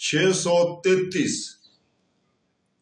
633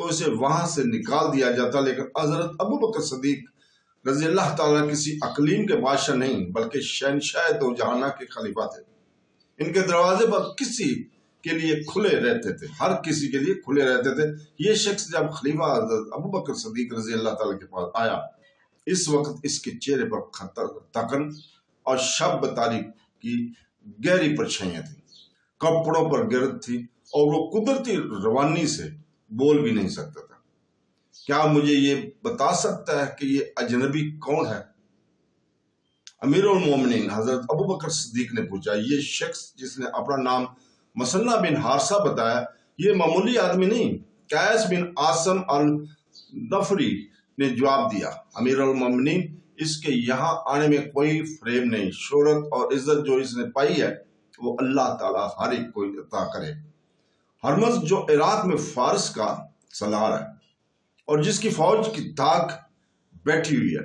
تو اسے وہاں سے نکال دیا جاتا، لیکن حضرت ابو بکر صدیق رضی اللہ تعالیٰ کسی اقلیم کے بادشاہ نہیں بلکہ شہنشاہ دو جہانہ کے خلیفہ تھے۔ ان کے دروازے پر کسی کے لیے کھلے رہتے تھے، ہر کسی کے لیے کھلے رہتے تھے۔ یہ شخص جب خلیفہ حضرت ابو بکر صدیق رضی اللہ تعالیٰ کے پاس آیا، اس وقت اس کے چہرے پر تکن اور شب تاریک کی گہری پرچھائیاں تھیں، کپڑوں پر گرد تھی اور وہ قدرتی روانی سے بول بھی نہیں سکتا تھا۔ کیا مجھے یہ بتا سکتا ہے کہ یہ اجنبی کون ہے؟ امیر المومنین حضرت ابو بکر صدیق نے پوچھا۔ یہ شخص جس نے اپنا نام مثنہ بن حارثہ بتایا، یہ معمولی آدمی نہیں۔ قیس بن عاصم النفری نے جواب دیا، امیر المومنین، اس کے یہاں آنے میں کوئی فریب نہیں۔ شہرت اور عزت جو اس نے پائی ہے وہ اللہ تعالیٰ ہر ایک کو عطا کرے۔ ہرمز جو عراق میں فارس کا سالار ہے اور جس کی فوج کی داغ بیٹھی ہوئی ہے،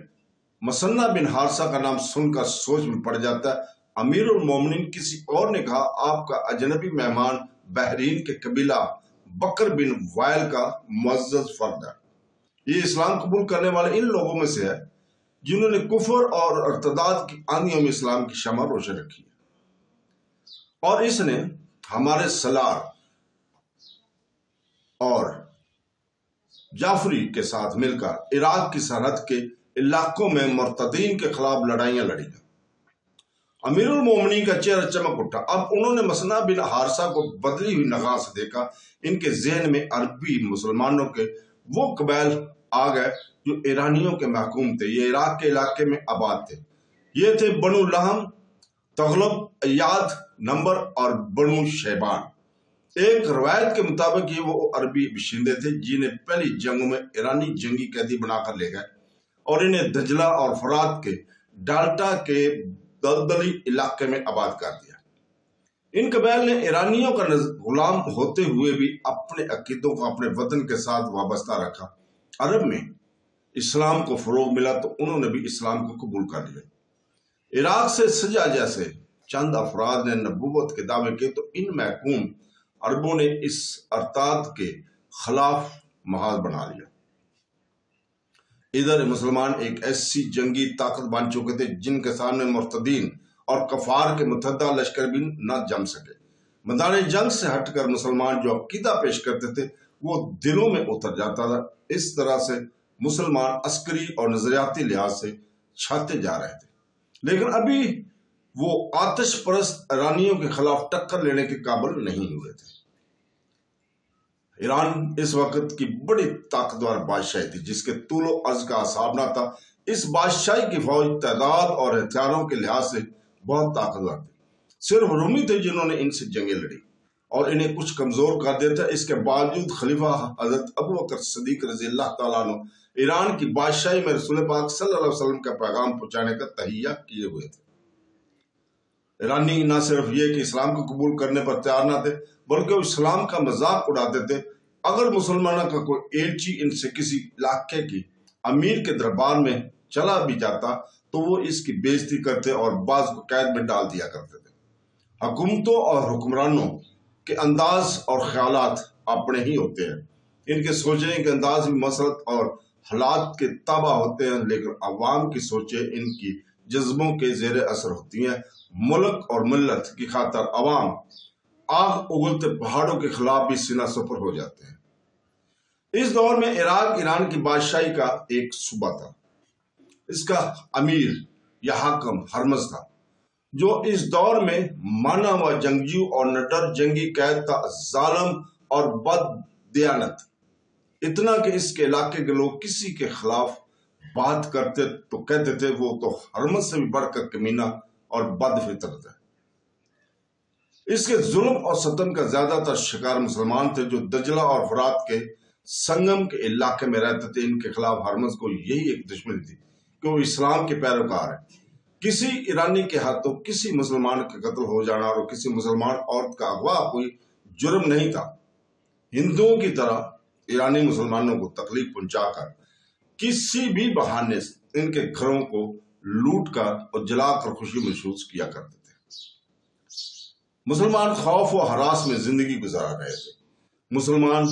مثنہ بن حارثہ کا نام سن کر سوچ میں پڑ جاتا ہے۔ امیر المومنین کسی اور نے کہا، آپ کا اجنبی مہمان بحرین کے قبیلہ بکر بن وائل کا معزز فرد ہے۔ یہ اسلام قبول کرنے والے ان لوگوں میں سے ہے جنہوں نے کفر اور ارتداد کی آندھیوں میں اسلام کی شمع روشن رکھی ہے، اور اس نے ہمارے سالار اور جعفری کے ساتھ مل کر عراق کی سرحد کے علاقوں میں مرتدین کے خلاف لڑائیاں لڑی ہیں۔ امیر المومنین کا چہرہ چمک اٹھا۔ اب انہوں نے مثنہ بن حارثہ کو بدلی ہوئی نگاہ سے دیکھا۔ ان کے ذہن میں عربی مسلمانوں کے وہ قبائل آ گئے جو ایرانیوں کے محکوم تھے۔ یہ عراق کے علاقے میں آباد تھے۔ یہ تھے بنو لہم، تغلب، ایاد، نمبر اور بنو شیبان۔ ایک روایت کے مطابق یہ وہ عربی باشندے تھے جنہیں پہلی جنگوں میں ایرانی جنگی قیدی بنا کر لے گئے اور انہیں دجلہ اور فرات کے ڈالٹا کے دلدلی علاقے میں آباد کر دیا۔ ان قبائل نے ایرانیوں کا غلام ہوتے ہوئے بھی اپنے عقیدوں کو اپنے وطن کے ساتھ وابستہ رکھا۔ عرب میں اسلام کو فروغ ملا تو انہوں نے بھی اسلام کو قبول کر لیا۔ عراق سے سجا جیسے چند افراد نے نبوت کے دعوے کیے تو ان محکوم عربوں نے اس ارتاد کے خلاف محاذ بنا لیا۔ ادھر مسلمان ایک ایسی جنگی طاقت بن چکے تھے جن کے سامنے مرتدین اور کفار کے متحدہ لشکر بھی نہ جم سکے۔ میدان جنگ سے ہٹ کر مسلمان جو عقیدہ پیش کرتے تھے وہ دلوں میں اتر جاتا تھا۔ اس طرح سے مسلمان عسکری اور نظریاتی لحاظ سے چھاتے جا رہے تھے، لیکن ابھی وہ آتش پرست ایرانیوں کے خلاف ٹکر لینے کے قابل نہیں ہوئے تھے۔ ایران اس وقت کی بڑی طاقتور بادشاہی تھی جس کے طول و عرض کا حساب نہ تھا۔ اس بادشاہی کی فوج تعداد اور ہتھیاروں کے لحاظ سے بہت طاقتور تھی۔ صرف رومی تھے جنہوں نے ان سے جنگیں لڑی اور انہیں کچھ کمزور کر دیا تھا۔ اس کے باوجود خلیفہ حضرت ابو بکر صدیق رضی اللہ تعالیٰ عنہ ایران کی بادشاہی میں رسول پاک صلی اللہ علیہ وسلم کا پیغام پہنچانے کا تہیہ کیے ہوئے تھے۔ ایرانی نہ صرف یہ کہ اسلام کو قبول کرنے پر تیار نہ تھے بلکہ وہ اسلام کا مذاق اڑاتے تھے۔ اگر مسلمانوں کا کوئی ایلچی ان سے کسی علاقے کی امیر کے دربار میں چلا بھی جاتا تو وہ اس کی بے عزتی کرتے اور بعض کو قید میں ڈال دیا کرتے تھے۔ حکومتوں اور حکمرانوں کے انداز اور خیالات اپنے ہی ہوتے ہیں، ان کے سوچنے کے انداز بھی مسلط اور حالات کے تابع ہوتے ہیں، لیکن عوام کی سوچیں ان کی جذبوں کے زیر اثر ہوتی ہیں۔ ملک اور ملت کی خاطر عوام آگ اگلتے پہاڑوں کے خلاف بھی سینہ سپر ہو جاتے ہیں۔ اس دور میں عراق ایران کی بادشاہی کا ایک صوبہ تھا۔ اس کا امیر یا حاکم ہرمز تھا، جو اس دور میں مانا ہوا جنگجو اور نڈر جنگی قید تھا، ظالم اور بد دیانت، اتنا کہ اس کے علاقے کے لوگ کسی کے خلاف بات کرتے تو کہتے تھے وہ تو ہرمز سے بھی بڑھ کر کمینہ اور بد فطرت ہے۔ اس کے ظلم اور ستم کا زیادہ تر شکار مسلمان تھے جو دجلہ اور فرات کے سنگم کے علاقے میں رہتے تھے۔ ان کے خلاف ہرمز کو یہی ایک دشمنی تھی کہ وہ اسلام کے پیروکار ہے۔ کسی ایرانی کے ہاتھوں کسی مسلمان کا قتل ہو جانا اور کسی مسلمان عورت کا اغوا کوئی جرم نہیں تھا۔ ہندوؤں کی طرح ایرانی مسلمانوں کو تکلیف پہنچا کر کسی بھی بہانے سے ان کے گھروں کو لوٹ کر اور جلا کر خوشی محسوس کیا کرتے تھے۔ مسلمان خوف و ہراس میں زندگی گزارا رہے تھے۔ مسلمان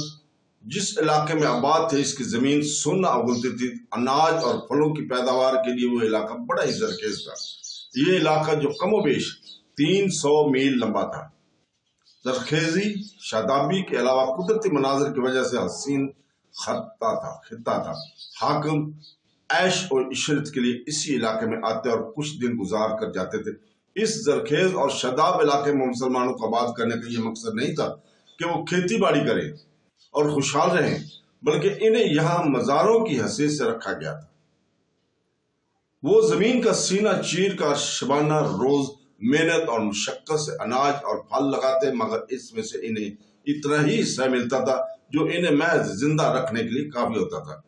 جس علاقے میں آباد تھے اس کی زمین سونا اگلتی تھی، اناج اور پھلوں کی پیداوار کے لیے وہ علاقہ بڑا ہی زرخیز تھا۔ یہ علاقہ جو کم و بیش 300 میل لمبا تھا، زرخیزی شادابی کے علاوہ قدرتی مناظر کی وجہ سے حسین خطہ تھا۔ حاکم عیش اور عشرت کے لیے اسی علاقے میں آتے اور کچھ دن گزار کر جاتے تھے۔ اس زرخیز اور شاداب علاقے میں مسلمانوں کو آباد کرنے کا یہ مقصد نہیں تھا کہ وہ کھیتی باڑی کریں اور خوشحال رہیں، بلکہ انہیں یہاں مزاروں کی حیثیت سے رکھا گیا تھا۔ وہ زمین کا سینہ چیر کر شبانہ روز محنت اور مشقت سے اناج اور پھل لگاتے، مگر اس میں سے انہیں اتنا ہی حصہ ملتا تھا جو انہیں محض زندہ رکھنے کے لیے کافی ہوتا تھا۔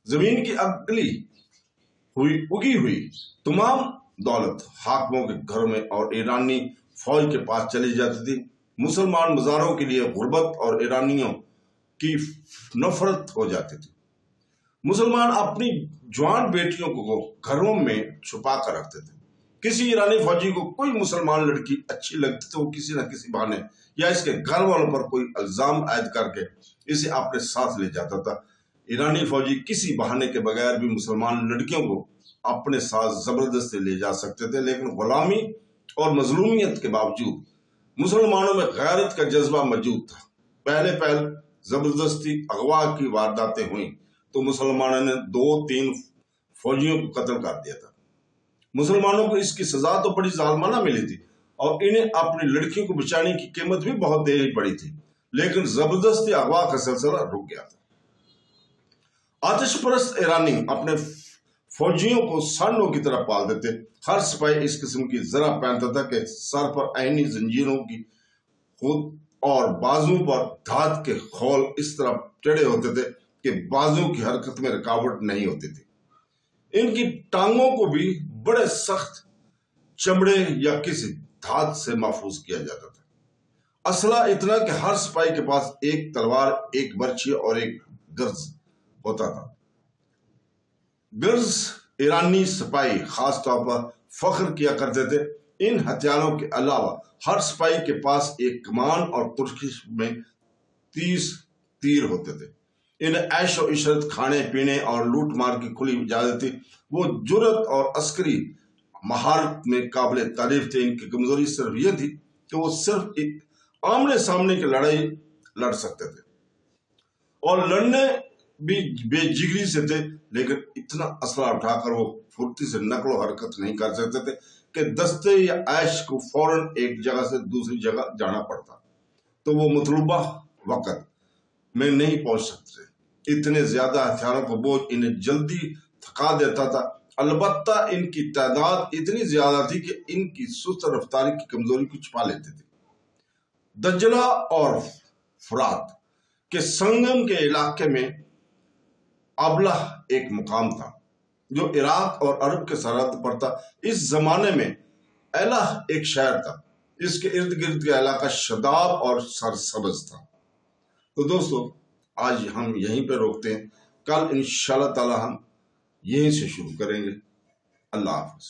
زمین کی اگی ہوئی تمام دولت حاکموں کے گھروں میں اور ایرانی فوج کے پاس چلی جاتی تھی۔ مسلمان مزاروں کے لیے غربت اور ایرانیوں کی نفرت ہو جاتی تھی۔ مسلمان اپنی جوان بیٹیوں کو گھروں میں چھپا کر رکھتے تھے۔ کسی ایرانی فوجی کو کوئی مسلمان لڑکی اچھی لگتی تو وہ کسی نہ کسی بہانے یا اس کے گھر والوں پر کوئی الزام عائد کر کے اسے اپنے ساتھ لے جاتا تھا۔ ایرانی فوجی کسی بہانے کے بغیر بھی مسلمان لڑکیوں کو اپنے ساتھ زبردستی لے جا سکتے تھے، لیکن غلامی اور مظلومیت کے باوجود مسلمانوں میں غیرت کا جذبہ موجود تھا۔ پہلے زبردستی اغوا کی وارداتیں ہوئیں تو مسلمانوں نے 2-3 فوجیوں کو قتل کر دیا تھا۔ مسلمانوں کو اس کی سزا تو بڑی ظالمانہ ملی تھی اور انہیں اپنی لڑکیوں کو بچانے کی قیمت بھی بہت دینی پڑی تھی، لیکن زبردستی اغوا کا سلسلہ رک گیا تھا۔ آتش پرست ایرانی اپنے فوجیوں کو سانڈوں کی طرح پال دیتے۔ ہر سپاہی اس قسم کی زرہ پہنتا تھا کہ سر پر عینی زنجیروں کی خود اور بازو پر دھات کے خول اس طرح ٹیڑھے ہوتے تھے کہ بازو کی حرکت میں رکاوٹ نہیں ہوتی تھی۔ ان کی ٹانگوں کو بھی بڑے سخت چمڑے یا کسی دھات سے محفوظ کیا جاتا تھا۔ اسلحہ اتنا کہ ہر سپاہی کے پاس ایک تلوار، ایک برچھی اور ایک گرز ہوتا تھا۔ گرز ایرانی سپاہی خاص طور پر فخر کیا کرتے تھے۔ ان ہتھیاروں کے علاوہ ہر سپاہی کے پاس ایک کمان اور ترکی میں 30 تیر ہوتے تھے۔ انہیں عیش و عشرت، کھانے پینے اور لوٹ مار کی کھلی اجازت تھی۔ وہ جرأت اور عسکری مہارت میں قابل تعریف تھے۔ ان کی کمزوری صرف یہ تھی کہ وہ صرف ایک آمنے سامنے کی لڑائی لڑ سکتے تھے اور لڑنے بھی بے جگری سے تھے، لیکن اتنا اسلحہ اٹھا کر وہ پھرتی سے نقل و حرکت نہیں کر سکتے تھے کہ دستے یا عیش کو فوراً ایک جگہ سے دوسری جگہ جانا پڑتا تو وہ مطلوبہ وقت میں نہیں پہنچ سکتے۔ اتنے زیادہ ہتھیاروں کا بوجھ انہیں جلدی تھکا دیتا تھا۔ البتہ ان کی تعداد اتنی زیادہ تھی کہ ان کی سست رفتاری کی کمزوری کو چھپا لیتی تھی۔ دجلہ اور فرات کے سنگم کے علاقے میں ابلہ ایک مقام تھا جو عراق اور عرب کے سرحد پر تھا۔ اس زمانے میں ایلہ ایک شہر تھا۔ اس کے ارد گرد کا علاقہ شاداب اور سرسبز تھا۔ تو دوستو، آج ہم یہیں پہ روکتے ہیں۔ کل انشاءاللہ تعالی ہم یہیں سے شروع کریں گے۔ اللہ حافظ۔